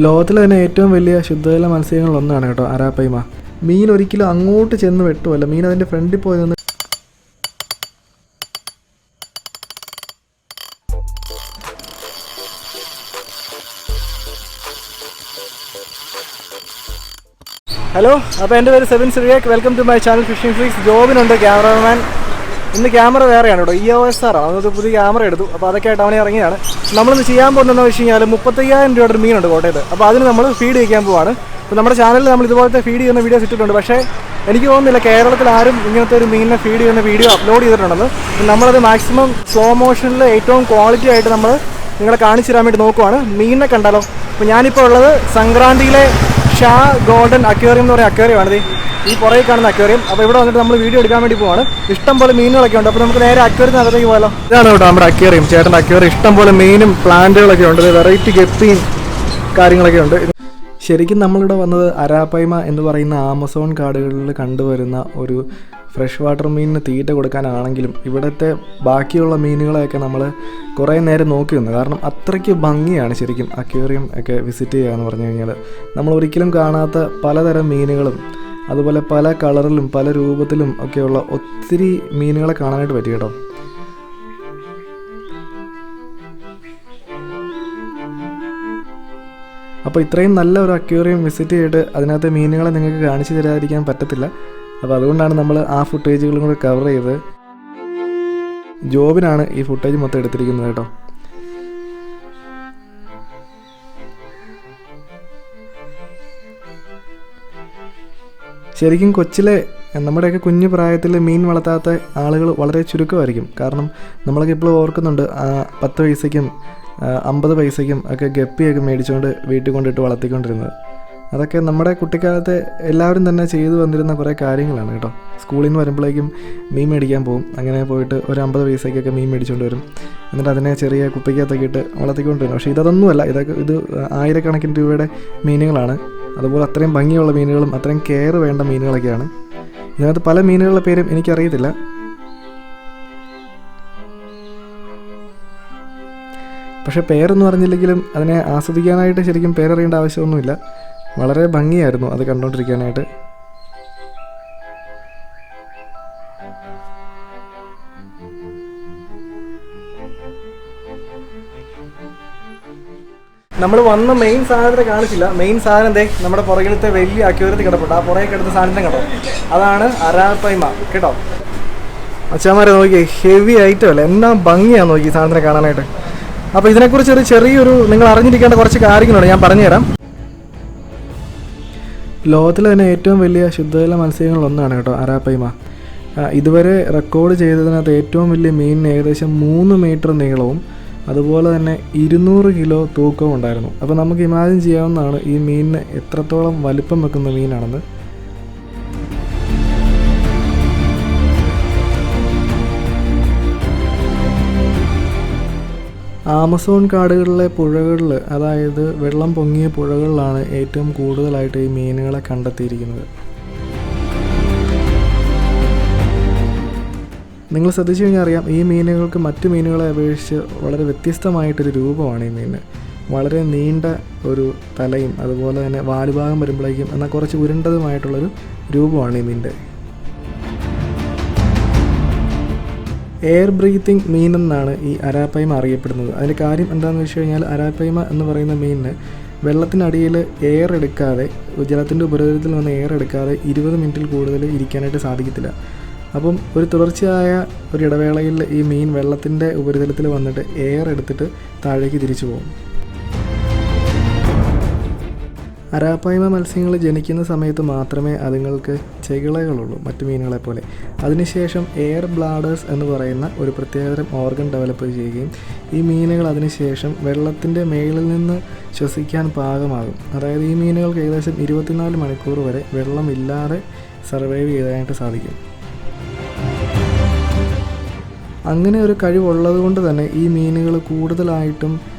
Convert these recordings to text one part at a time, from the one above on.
ലോകത്തിലെ തന്നെ ഏറ്റവും വലിയ ശുദ്ധജല മത്സ്യങ്ങളിലൊന്നാണ് കേട്ടോ അരാപ്പൈമ. മീൻ ഒരിക്കലും അങ്ങോട്ട് ചെന്ന് വെട്ടുമല്ല, മീൻ അതിൻ്റെ ഫ്രണ്ടിൽ പോയി നിന്ന് ഹലോ. അപ്പോൾ എൻ്റെ പേര് Sevin Cyriac. Welcome to my channel fishing freaks. ജോബിനുണ്ട് ക്യാമറമാൻ. ഇന്ന് ക്യാമറ വേറെയാണ് കേട്ടോ, EOS ആണ്. അതൊരു പുതിയ ക്യാമറ എടുത്തു. അപ്പോൾ അതൊക്കെ ആയിട്ട് അവനെ ഇറങ്ങിയാണ്. നമ്മളിന്ന് ചെയ്യാൻ പോകുന്നതെന്ന് വെച്ച് കഴിഞ്ഞാൽ 35,000 രൂപയുടെ ഒരു മീനുണ്ട് കോട്ടയത്ത്. അപ്പോൾ അതിന് നമ്മൾ ഫീഡ് ചെയ്യാൻ പോവാണ്. അപ്പോൾ നമ്മുടെ ചാനലിൽ നമ്മൾ ഇതുപോലത്തെ ഫീഡ് ചെയ്യുന്ന വീഡിയോസ് ഇട്ടിട്ടുണ്ട്. പക്ഷേ എനിക്ക് തോന്നുന്നില്ല കേരളത്തിൽ ആരും ഇങ്ങനത്തെ ഒരു മീനിനെ ഫീഡ് ചെയ്യുന്ന വീഡിയോ അപ്ലോഡ് ചെയ്തിട്ടുണ്ടെന്ന്. നമ്മളത് മാക്സിമം സ്ലോ മോഷനിൽ ഏറ്റവും ക്വാളിറ്റി ആയിട്ട് നമ്മൾ നിങ്ങളെ കാണിച്ചു തരാൻ വേണ്ടി നോക്കുവാണ്. മീനിനെ കണ്ടാലോ? അപ്പോൾ ഞാനിപ്പോൾ ഉള്ളത് സംക്രാന്തിയിലെ ഷാ ഗോൾഡൻ അക്വേറിയം എന്ന് പറയുന്ന അക്വേറിയമാണ്. ഈ പുറകെ കാണുന്ന അക്വേറിയം. അപ്പോൾ ഇവിടെ വന്നിട്ട് നമ്മൾ വീഡിയോ എടുക്കാൻ വേണ്ടി പോവാണ്. ഇഷ്ടം പോലെ മീനുകളൊക്കെ ഉണ്ട്. അപ്പോൾ നമുക്ക് നേരെ അക്വേറിയത്തിനകത്തേക്ക് പോകാലോ. ഇതാണ് കേട്ടോ നമ്മുടെ അക്വേറിയം, ചേട്ടൻ്റെ അക്വേറിയം. ഇഷ്ടം പോലെ മീനും പ്ലാന്റുകളൊക്കെ ഉണ്ട്, വെറൈറ്റി ഗപ്പിയും കാര്യങ്ങളൊക്കെ ഉണ്ട്. ശരിക്കും നമ്മളിവിടെ വന്നത് അരാപ്പൈമ എന്ന് പറയുന്ന ആമസോൺ കാടുകളിൽ കണ്ടുവരുന്ന ഒരു ഫ്രഷ് വാട്ടർ മീനിന് തീറ്റ കൊടുക്കാനാണെങ്കിലും ഇവിടുത്തെ ബാക്കിയുള്ള മീനുകളെയൊക്കെ നമ്മൾ കുറേ നേരം നോക്കി നിന്നു. കാരണം അത്രയ്ക്ക് ഭംഗിയാണ് ശരിക്കും അക്വേറിയം ഒക്കെ വിസിറ്റ് ചെയ്യുക എന്ന് പറഞ്ഞു കഴിഞ്ഞാൽ. നമ്മൾ ഒരിക്കലും കാണാത്ത പലതരം മീനുകളും അതുപോലെ പല കളറിലും പല രൂപത്തിലും ഒക്കെയുള്ള ഒത്തിരി മീനുകളെ കാണാനായിട്ട് പറ്റി കേട്ടോ. അപ്പോൾ ഇത്രയും നല്ല ഒരു അക്വേറിയം വിസിറ്റ് ചെയ്തിട്ട് അതിനകത്തെ മീനുകളെ നിങ്ങൾക്ക് കാണിച്ചു തരാതിരിക്കാൻ പറ്റത്തില്ല. അപ്പോൾ അതുകൊണ്ടാണ് നമ്മൾ ആ ഫുട്ടേജുകളും കൂടെ കവർ ചെയ്ത്. ജോബിനാണ് ഈ ഫുട്ടേജ് മൊത്തം എടുത്തിരിക്കുന്നത് കേട്ടോ. ശരിക്കും കൊച്ചിലെ നമ്മുടെയൊക്കെ കുഞ്ഞു പ്രായത്തിൽ മീൻ വളർത്താത്ത ആളുകൾ വളരെ ചുരുക്കമായിരിക്കും. കാരണം നമ്മളൊക്കെ ഇപ്പോഴും ഓർക്കുന്നുണ്ട് 10 പൈസയ്ക്കും 50 പൈസയ്ക്കും ഒക്കെ ഗപ്പിയൊക്കെ മേടിച്ചുകൊണ്ട് വീട്ടിൽ കൊണ്ടിട്ട് വളർത്തിക്കൊണ്ടിരുന്നത്. അതൊക്കെ നമ്മുടെ കുട്ടിക്കാലത്ത് എല്ലാവരും തന്നെ ചെയ്തു വന്നിരുന്ന കുറേ കാര്യങ്ങളാണ് കേട്ടോ. സ്കൂളിൽ നിന്ന് വരുമ്പോഴേക്കും മീൻ മേടിക്കാൻ പോകും. അങ്ങനെ പോയിട്ട് ഒരു 50 പൈസയ്ക്കൊക്കെ മീൻ മേടിച്ചുകൊണ്ട് വരും. എന്നിട്ട് അതിനെ ചെറിയ കുപ്പിക്കകത്തൊക്കെ ഇട്ട് വളർത്തിക്കൊണ്ടിരുന്നു. പക്ഷേ ഇതൊന്നുമല്ല, ഇത് ആയിരക്കണക്കിന് രൂപയുടെ മീനുകളാണ്. അതുപോലെ അത്രയും ഭംഗിയുള്ള മീനുകളും അത്രയും കെയർ വേണ്ട മീനുകളൊക്കെയാണ്. ഇതിനകത്ത് പല മീനുകളുടെ പേരും എനിക്കറിയത്തില്ല. പക്ഷേ പേരൊന്നും അറിഞ്ഞില്ലെങ്കിലും അതിനെ ആസ്വദിക്കാനായിട്ട് ശരിക്കും പേരറിയേണ്ട ആവശ്യമൊന്നുമില്ല. വളരെ ഭംഗിയായിരുന്നു അത് കണ്ടുകൊണ്ടിരിക്കാനായിട്ട്. നമ്മൾ വന്ന മെയിൻ സാധനത്തെ കാണിച്ചില്ല. മെയിൻ സാധനം എന്തേ നമ്മുടെ പുറകിലത്തെ വലിയ അക്വേറിയത്തിൽ കിടപ്പുണ്ട്. ആ പുറകെ കിടന്ന സാധനത്തെ കേട്ടോ, അതാണ് അരാപ്പൈമ കേട്ടോ. അച്ഛന്മാരെ നോക്കി, ഹെവി ഐറ്റം അല്ലേ, എന്നാ ഭംഗിയാന്ന് നോക്കി സാധനത്തിനെ കാണാനായിട്ട്. അപ്പോൾ ഇതിനെക്കുറിച്ച് ഒരു ചെറിയൊരു നിങ്ങൾ അറിഞ്ഞിരിക്കേണ്ട കുറച്ച് കാര്യങ്ങളുണ്ട്, ഞാൻ പറഞ്ഞുതരാം. ലോകത്തിലെ തന്നെ ഏറ്റവും വലിയ ശുദ്ധജല മത്സ്യങ്ങളിലൊന്നാണ് കേട്ടോ അരാപ്പൈമ. ഇതുവരെ റെക്കോർഡ് ചെയ്തതിനകത്ത് ഏറ്റവും വലിയ മീനിന് ഏകദേശം 3 മീറ്റർ നീളവും അതുപോലെ തന്നെ 200 കിലോ തൂക്കവും ഉണ്ടായിരുന്നു. അപ്പോൾ നമുക്ക് ഇമാജിൻ ചെയ്യാവുന്നതാണ് ഈ മീനിന് എത്രത്തോളം വലിപ്പം വെക്കുന്ന മീനാണെന്ന്. ആമസോൺ കാടുകളിലെ പുഴകളിൽ, അതായത് വെള്ളം പൊങ്ങിയ പുഴകളിലാണ് ഏറ്റവും കൂടുതലായിട്ട് ഈ മീനുകളെ കണ്ടെത്തിയിരിക്കുന്നത്. നിങ്ങൾ ശ്രദ്ധിച്ചു കഴിഞ്ഞാൽ അറിയാം, ഈ മീനുകൾക്ക് മറ്റു മീനുകളെ അപേക്ഷിച്ച് വളരെ വ്യത്യസ്തമായിട്ടൊരു രൂപമാണ് ഈ മീനിന്. വളരെ നീണ്ട ഒരു തലയും അതുപോലെ തന്നെ വാലുഭാഗം വരുമ്പോഴേക്കും എന്നാൽ കുറച്ച് ഉരുണ്ടതുമായിട്ടുള്ളൊരു രൂപമാണ് ഈ മീനിൻ്റെ. എയർ ബ്രീത്തിങ് മീൻ എന്നാണ് ഈ അരാപ്പൈമ അറിയപ്പെടുന്നത്. അതിൻ്റെ കാര്യം എന്താണെന്ന് വെച്ച് കഴിഞ്ഞാൽ അരാപ്പൈമ എന്ന് പറയുന്ന മീനിന് വെള്ളത്തിനടിയിൽ എയർ എടുക്കാതെ, ജലത്തിൻ്റെ ഉപരിതലത്തിൽ വന്ന് എയർ എടുക്കാതെ 20 മിനിറ്റിൽ കൂടുതൽ ഇരിക്കാനായിട്ട് സാധിക്കത്തില്ല. അപ്പം ഒരു തുടർച്ചയായ ഒരു ഇടവേളയിൽ ഈ മീൻ വെള്ളത്തിൻ്റെ ഉപരിതലത്തിൽ വന്നിട്ട് എയർ എടുത്തിട്ട് താഴേക്ക് തിരിച്ചു പോകും. അരാപ്പൈമ മത്സ്യങ്ങൾ ജനിക്കുന്ന സമയത്ത് മാത്രമേ അതുങ്ങൾക്ക് ചെകിളകളുള്ളൂ മറ്റു മീനുകളെ പോലെ. അതിനുശേഷം എയർ ബ്ലാഡേഴ്സ് എന്ന് പറയുന്ന ഒരു പ്രത്യേകതരം ഓർഗൻ ഡെവലപ്പ് ചെയ്യുകയും ഈ മീനുകൾ അതിനുശേഷം വെള്ളത്തിൻ്റെ മേളിൽ നിന്ന് ശ്വസിക്കാൻ പാകമാകും. അതായത് ഈ മീനുകൾക്ക് ഏകദേശം 24 മണിക്കൂർ വരെ വെള്ളമില്ലാതെ സർവൈവ് ചെയ്യാനായിട്ട് സാധിക്കും. അങ്ങനെ ഒരു കഴിവുള്ളത് കൊണ്ട് തന്നെ ഈ മീനുകൾ കൂടുതലായിട്ടും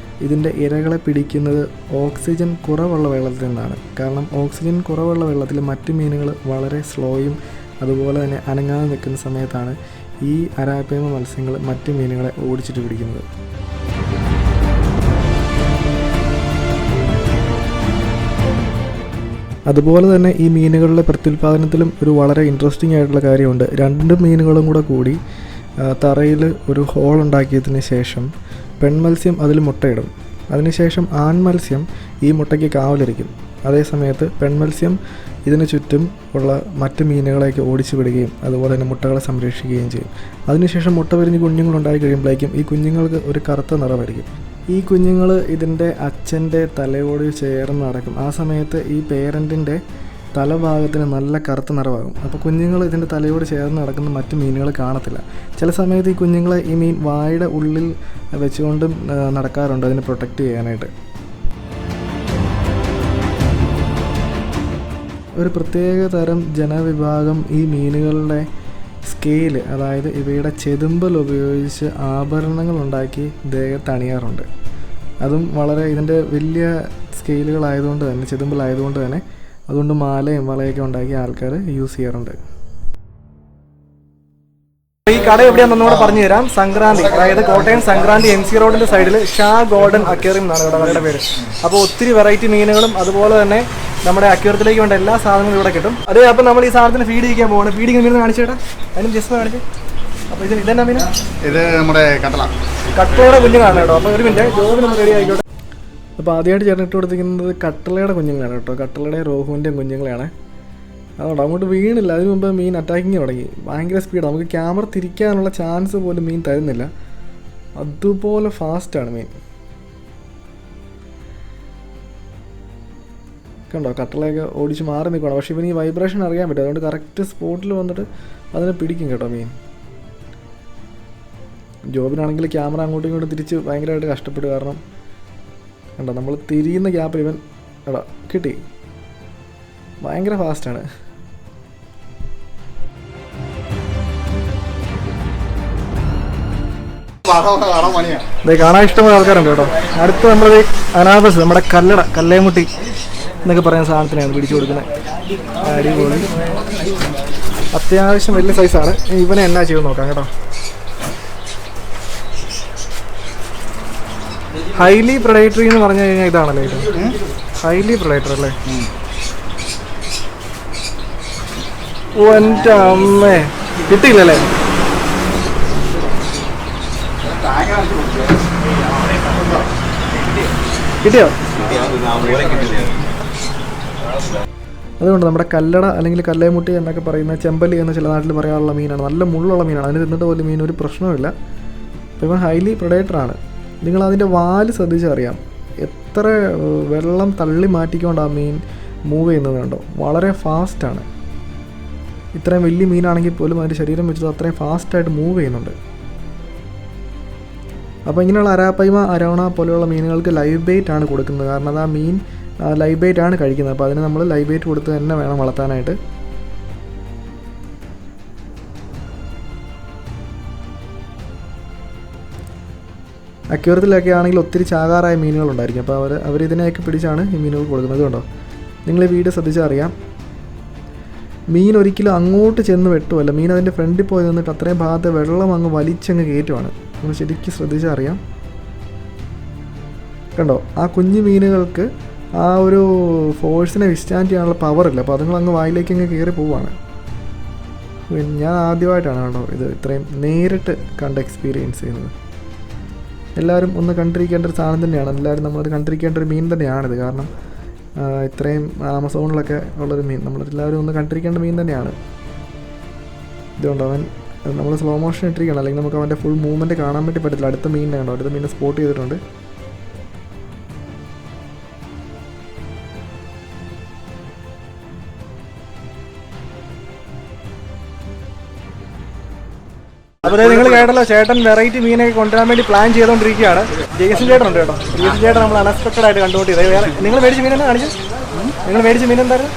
ഇതിൻ്റെ ഇരകളെ പിടിക്കുന്നത് ഓക്സിജൻ കുറവുള്ള വെള്ളത്തിൽ നിന്നാണ്. കാരണം ഓക്സിജൻ കുറവുള്ള വെള്ളത്തിൽ മറ്റു മീനുകൾ വളരെ സ്ലോയും അതുപോലെ തന്നെ അനങ്ങാതെ നിൽക്കുന്ന സമയത്താണ് ഈ അരാപ്പൈമ മത്സ്യങ്ങൾ മറ്റു മീനുകളെ ഓടിച്ചിട്ട് പിടിക്കുന്നത്. അതുപോലെ തന്നെ ഈ മീനുകളുടെ പ്രത്യുൽപാദനത്തിലും ഒരു വളരെ ഇൻട്രസ്റ്റിംഗ് ആയിട്ടുള്ള കാര്യമുണ്ട്. 2 മീനുകളും കൂടി തറയിൽ ഒരു ഹോൾ ഉണ്ടാക്കിയതിന് ശേഷം പെൺമത്സ്യം അതിൽ മുട്ടയിടും. അതിനുശേഷം ആൺമത്സ്യം ഈ മുട്ടയ്ക്ക് കാവലിരിക്കും. അതേസമയത്ത് പെൺമത്സ്യം ഇതിന് ചുറ്റും ഉള്ള മറ്റ് മീനുകളെയൊക്കെ ഓടിച്ചു വിടുകയും അതുപോലെ തന്നെ മുട്ടകളെ സംരക്ഷിക്കുകയും ചെയ്യും. അതിനുശേഷം മുട്ട വിരിഞ്ഞ് കുഞ്ഞുങ്ങളുണ്ടായി കഴിയുമ്പോഴേക്കും ഈ കുഞ്ഞുങ്ങൾക്ക് ഒരു കറുത്ത നിറമായിരിക്കും. ഈ കുഞ്ഞുങ്ങൾ ഇതിൻ്റെ അച്ഛൻ്റെ തലയോട് ചേർന്ന് നടക്കും. ആ സമയത്ത് ഈ പേരൻറ്റിൻ്റെ തലഭാഗത്തിന് നല്ല കറുത്ത നിറമാകും. അപ്പോൾ കുഞ്ഞുങ്ങൾ ഇതിൻ്റെ തലയോട് ചേർന്ന് നടക്കുന്ന മറ്റ് മീനുകൾ കാണത്തില്ല. ചില സമയത്ത് ഈ കുഞ്ഞുങ്ങളെ ഈ മീൻ വായുടെ ഉള്ളിൽ വെച്ചുകൊണ്ടും നടക്കാറുണ്ട് അതിനെ പ്രൊട്ടക്റ്റ് ചെയ്യാനായിട്ട്. ഒരു പ്രത്യേക തരം ജനവിഭാഗം ഈ മീനുകളുടെ സ്കെയില്, അതായത് ഇവയുടെ ചെതുമ്പൽ ഉപയോഗിച്ച് ആഭരണങ്ങൾ ഉണ്ടാക്കി ദേഹത്ത് അണിയാറുണ്ട്. അതും വളരെ ഇതിൻ്റെ വലിയ സ്കെയിലുകളായതുകൊണ്ട് തന്നെ, ചെതുമ്പലായതുകൊണ്ട് തന്നെ അതുകൊണ്ട് മാലയും വളയൊക്കെ ഉണ്ടാക്കി ആൾക്കാർ യൂസ് ചെയ്യാറുണ്ട്. ഈ കട എവിടെയാണെന്ന് കൂടെ പറഞ്ഞു തരാം. സംക്രാന്തി, അതായത് കോട്ടയം സംക്രാന്തി MC റോഡിൻ്റെ സൈഡിൽ ഷാ ഗോൾഡൻ അക്വേറിയം എന്നാണ് ഇവിടെ കടയുടെ പേര്. അപ്പോൾ ഒത്തിരി വെറൈറ്റി മീനുകളും അതുപോലെ തന്നെ നമ്മുടെ അക്വേറിയത്തിലേക്ക് വേണ്ട എല്ലാ സാധനങ്ങളും ഇവിടെ കിട്ടും. അത് അപ്പോൾ നമ്മൾ ഈ സാധനത്തിന് ഫീഡ് ചെയ്യാൻ പോവാണ്. ഫീഡിങ് മീൻ കാണിച്ചേട്ടാ, അതിനും ജസ്റ്റ് കാണിച്ചു. അപ്പോൾ ഇതെന്നാ മീൻ? ഇത് നമ്മുടെ കട്ടളയുടെ കുഞ്ഞുങ്ങളാണ് കേട്ടോ. അപ്പോൾ ഒരു മിനിറ്റ്, ജോബ് നമ്മൾ റെഡി ആയിക്കോട്ടെ. അപ്പോൾ ആദ്യമായിട്ട് ചേട്ടൻ ഇട്ട് കൊടുത്തിരിക്കുന്നത് കട്ടളയുടെ കുഞ്ഞുങ്ങളാണ് കേട്ടോ. കട്ടളയുടെ റോഹുവിൻ്റെയും കുഞ്ഞുങ്ങളാണ്. അതുകൊണ്ട് അങ്ങോട്ട് വീണില്ല. അതിന് മുമ്പ് മീൻ അറ്റാക്കിങ് തുടങ്ങി. ഭയങ്കര സ്പീഡാണ്. നമുക്ക് ക്യാമറ തിരിക്കാനുള്ള ചാൻസ് പോലും മീൻ തരുന്നില്ല. അതുപോലെ ഫാസ്റ്റാണ് മീൻ. കണ്ടോ, കട്ടളയൊക്കെ ഓടിച്ച് മാറി നിൽക്കണം. പക്ഷേ ഇവന് ഈ വൈബ്രേഷൻ അറിയാൻ പറ്റും. അതുകൊണ്ട് കറക്റ്റ് സ്പോട്ടിൽ വന്നിട്ട് അതിനെ പിടിക്കും കേട്ടോ മീൻ. ജോബിനാണെങ്കിൽ ക്യാമറ അങ്ങോട്ടും ഇങ്ങോട്ടും തിരിച്ച് ഭയങ്കരമായിട്ട് കഷ്ടപ്പെട്ടു. കാരണം കണ്ടോ, നമ്മൾ തിരിയുന്ന ഗ്യാപ്പിൽ ഇവൻ എടാ കിട്ടി. ഭയങ്കര ഫാസ്റ്റാണ്. കാണാൻ ഇഷ്ടമുള്ള ആൾക്കാരുണ്ട് കേട്ടോ. അടുത്ത് നമ്മളത് അനാബസ്, നമ്മുടെ കല്ലേമുട്ടി എന്നൊക്കെ പറയുന്ന സാധനത്തിനാണ് പിടിച്ചു കൊടുക്കുന്നത്. അടിപൊളി, അത്യാവശ്യം വലിയ സൈസാണ്. ഇവനെ എന്നാ ചെയ്ത് നോക്കാം കേട്ടോ. ഹൈലി പ്രൊഡേറ്ററി എന്ന് പറഞ്ഞു കഴിഞ്ഞാൽ ഇതാണല്ലേ ഇത്? ഹൈലി പ്രൊഡേറ്റർ അല്ലേ? ഓ എൻ്റെ അമ്മേ, കിട്ടിയില്ലല്ലേ? കിട്ടിയോ? അതുകൊണ്ട് നമ്മുടെ കല്ലട അല്ലെങ്കിൽ കല്ലേമുട്ടി എന്നൊക്കെ പറയുന്ന ചെമ്പല്ലി എന്ന് ചില നാട്ടിൽ പറയാനുള്ള മീനാണ്. നല്ല മുള്ളുള്ള മീനാണ്. അതിന് തിന്നിട്ട് പോലും മീൻ ഒരു പ്രശ്നവുമില്ല. അപ്പോൾ ഇവൻ ഹൈലി പ്രൊഡേറ്ററാണ്. നിങ്ങളതിൻ്റെ വാല് ശ്രദ്ധിച്ചറിയാം. എത്ര വെള്ളം തള്ളി മാറ്റിക്കൊണ്ട് ആ മീൻ മൂവ് ചെയ്യുന്നത് കണ്ടോ. വളരെ ഫാസ്റ്റാണ്. ഇത്രയും വലിയ മീനാണെങ്കിൽ പോലും അതിൻ്റെ ശരീരം വെച്ചിട്ട് അത്രയും ഫാസ്റ്റായിട്ട് മൂവ് ചെയ്യുന്നുണ്ട്. അപ്പോൾ ഇങ്ങനെയുള്ള അരാപ്പൈമ, അരോണ പോലെയുള്ള മീനുകൾക്ക് ലൈവ് ബെയ്റ്റ് ആണ് കൊടുക്കുന്നത്. കാരണം അത് ആ മീൻ ലൈവ് ബെയ്റ്റ് ആണ് കഴിക്കുന്നത്. അപ്പോൾ അതിന് നമ്മൾ ലൈവ് ബെയ്റ്റ് കൊടുത്ത് തന്നെ വേണം വളർത്താനായിട്ട്. അക്വേറിയത്തിലൊക്കെ ആണെങ്കിൽ ഒത്തിരി ചാകാറായ മീനുകളുണ്ടായിരിക്കും. അപ്പോൾ അവരിതിനെയൊക്കെ പിടിച്ചാണ് ഈ മീനുകൾ കൊടുക്കുന്നത്. കണ്ടോ, നിങ്ങൾ ഈ വീഡിയോ ശ്രദ്ധിച്ചാൽ അറിയാം. മീൻ ഒരിക്കലും അങ്ങോട്ട് ചെന്ന് വെട്ടുമല്ല. മീൻ അതിൻ്റെ ഫ്രണ്ടിൽ പോയി നിന്നിട്ട് അത്രയും ഭാഗത്തെ വെള്ളം അങ്ങ് വലിച്ചങ്ങ് കയറ്റുവാണ്. നമ്മൾ ശരിക്കും ശ്രദ്ധിച്ചാൽ അറിയാം. കണ്ടോ, ആ കുഞ്ഞു മീനുകൾക്ക് ആ ഒരു ഫോഴ്സിനെ വിസ്റ്റാൻഡ് ചെയ്യാനുള്ള പവറില്ല. അപ്പോൾ അതുങ്ങൾ അങ്ങ് വായിലേക്ക് അങ്ങ് കയറി പോവുകയാണ്. ഞാൻ ആദ്യമായിട്ടാണ് കേട്ടോ ഇത് ഇത്രയും നേരിട്ട് കണ്ട് എക്സ്പീരിയൻസ് ചെയ്യുന്നത്. എല്ലാവരും ഒന്ന് കണ്ടിരിക്കേണ്ട ഒരു സാധനം തന്നെയാണ്. എല്ലാവരും നമ്മളത് കണ്ടിരിക്കേണ്ട ഒരു മീൻ തന്നെയാണിത്. കാരണം ഇത്രയും ആമസോണിലൊക്കെ ഉള്ളൊരു മീൻ നമ്മളെല്ലാവരും ഒന്ന് കണ്ടിരിക്കേണ്ട മീൻ തന്നെയാണ്. ഇതുകൊണ്ട് അവൻ നമ്മൾ സ്ലോ മോഷൻ ഇട്ടിരിക്കണം, അല്ലെങ്കിൽ നമുക്ക് അവൻ്റെ ഫുൾ മൂവ്മെൻറ്റ് കാണാൻ വേണ്ടി പറ്റില്ല. അടുത്ത മീനിനെ കണ്ടോ, അടുത്ത മീനിനെ സ്പോട്ട് ചെയ്തിട്ടുണ്ട്. അപ്പോൾ നിങ്ങൾ കേട്ടല്ലോ, ചേട്ടൻ വെറൈറ്റി മീനൊക്കെ കൊണ്ടുവരാൻ വേണ്ടി പ്ലാൻ ചെയ്തുകൊണ്ടിരിക്കുകയാണ്. ജേസൻ ചേട്ടൻ ഉണ്ട് കേട്ടോ. ജേസൻ ചേട്ടൻ നമ്മൾ അൺഎക്സ്പെക്റ്റഡ് ആയിട്ട് കണ്ടുകൊണ്ടിരുന്നത്. വേറെ നിങ്ങൾ മേടിച്ച മീൻ എന്നാ കാണിച്ചു? നിങ്ങൾ മേടിച്ച മീൻ എന്തായിരുന്നു?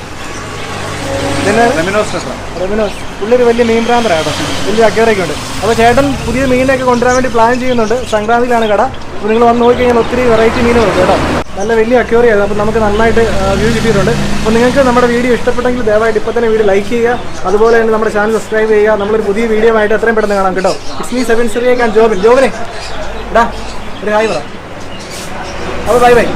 റെമിനോസ്. പുള്ളിയൊരു വലിയ മീൻ ഭ്രാന്തരാണ് കേട്ടോ. വലിയ അക്വേറിയൊക്കെ ഉണ്ട്. അപ്പോൾ ചേട്ടൻ പുതിയ മീനൊക്കെ കൊണ്ടുവരാൻ വേണ്ടി പ്ലാൻ ചെയ്യുന്നുണ്ട്. സംക്രാന്തിയിലാണ് കട. അപ്പോൾ നിങ്ങൾ വന്ന് നോക്കി കഴിഞ്ഞാൽ ഒത്തിരി വെറൈറ്റി മീനുകളുണ്ട് കേട്ടോ. നല്ല വലിയ അക്വേറിയാണ്. അപ്പോൾ നമുക്ക് നന്നായിട്ട് വ്യൂ കിട്ടിയിട്ടുണ്ട്. അപ്പോൾ നിങ്ങൾക്ക് നമ്മുടെ വീഡിയോ ഇഷ്ടപ്പെട്ടെങ്കിൽ ദയവായിട്ട് ഇപ്പോൾ തന്നെ വീഡിയോ ലൈക്ക് ചെയ്യുക. അതുപോലെ തന്നെ നമ്മുടെ ചാനൽ സബ്സ്ക്രൈബ് ചെയ്യുക. നമ്മളൊരു പുതിയ വീഡിയോ ആയിട്ട് എത്രയും പെട്ടെന്ന് കാണാം കേട്ടോ. It's me Sevin Cyriac and ജോബിനെ ഇടാ ഒരു ഹായ് പറ. അപ്പോൾ ബൈ ബൈ.